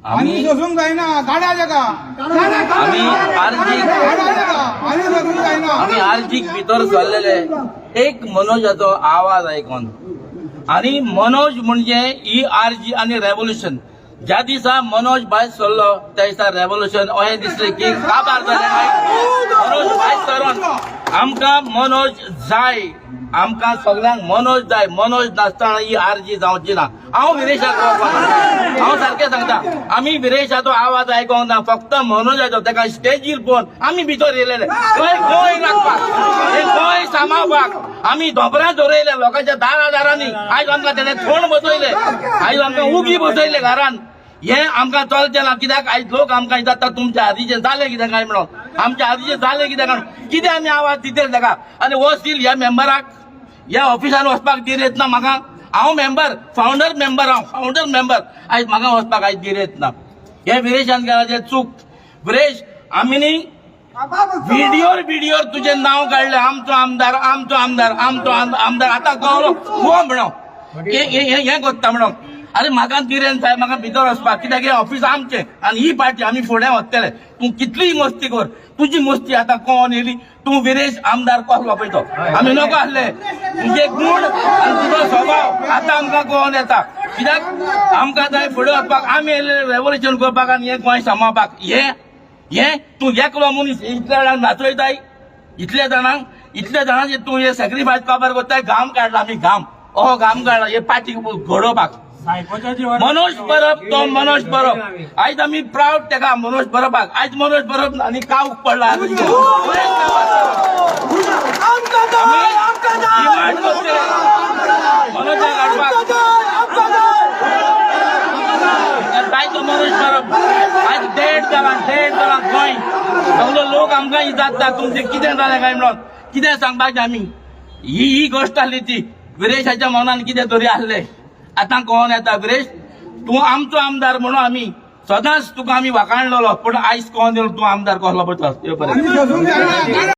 आम्ही सोसूंक जायना गाड्या जागा आम्ही आर्जीक भितर सरलेले एक मनोजाचो आवाज आयकून आणि मनोज म्हणजे ही आरजी आणि रेव्होल्युशन ज्या दिसा मनोज भायर सरलो त्या दिसा रेव्होल्युशन अशें दिसलें की काबार जालें मनोज भायर सरून आमकां मनोज जाय आमकां सगळ्यांक मनोज जाय मनोज नासतना ही आरजी जावची ना हांव विरेशाक हांव सारकें सांगता आमी विरेशाचो आवाज आयकोंक ना फक्त मनोजाचो ताका स्टेजीर पळोवन आमी भितर येयलेले गोंय राखपाक हे गोंय सांबाळपाक आमी धोबरां दवरयले लोकांच्या दारांनी आयज आमकां तेणे थोंड बसयले आयज आमकां उगी बसयले घरान हे आमकां चलचें ना कित्याक आयज लोक आमकां विचारता तुमच्या आदीचें जालें कितें काय म्हणून आमच्या आदीचें जालें कितें काय कितें आमी आवाज दितले ताका आनी हो स्टील ह्या मेंबराक ह्या ऑफिसान वचपाक दिर येत ना म्हाका हांव मेंबर फावंडर मेंबर आयज म्हाका वचपाक आयज दिर येत ना हे विरेशान केलाचें चूक विरेश आमी न्ही व्हिडिओर तुजें नांव काडलें आमचो आमदार आतां कळलो हो म्हणून हें कोत्ता म्हणून अरे म्हाका तिरेन साहेब म्हाका भितर वचपाक कित्याक हे ऑफिस आमचें आनी ही पार्टी आमी फुडें वतले तूं कितलीय मस्ती कर तुजी मस्ती आतां कोण येयली तूं विरेश आमदार कसलो पळय तो आमी नको आसले तुजे गूण आनी तुजो स्वभाव आतां आमकां कोण येता कित्याक आमकां थंय फुडें वचपाक आमी येयले रेव्होल्युशन करपाक आनी हें गोंय सांबाळपाक हें तूं एकलो मनीस इतल्या जाणांक नाचयताय इतल्या जाणांचे तूं हे सॅक्रिफायस काबार कोत्ताय घाम काडला आमी घाम काडला हे पार्टी घडोवपाक मनोज परब तो मनोज परब आयज आमी प्राऊड तेका मनोज परबाक आयज मनोज परब आनी कावूक पडला मनोजाक हाडपाक जायतो मनोज परब आयज डेड जाला गोंय सगळो लोक आमकां इजात्ता तुमचें कितें जालें काय म्हणून कितें सांगपाचें आमी ही गोश्ट आहली ती विरेशाच्या मनान कितें तरी आहलें आतां कोण येता विरेश तूं आमचो आमदार म्हणून आमी सदांच तुका आमी वाखाणलेलो पूण आयज कोण येवन तूं आमदार कसलो पळयता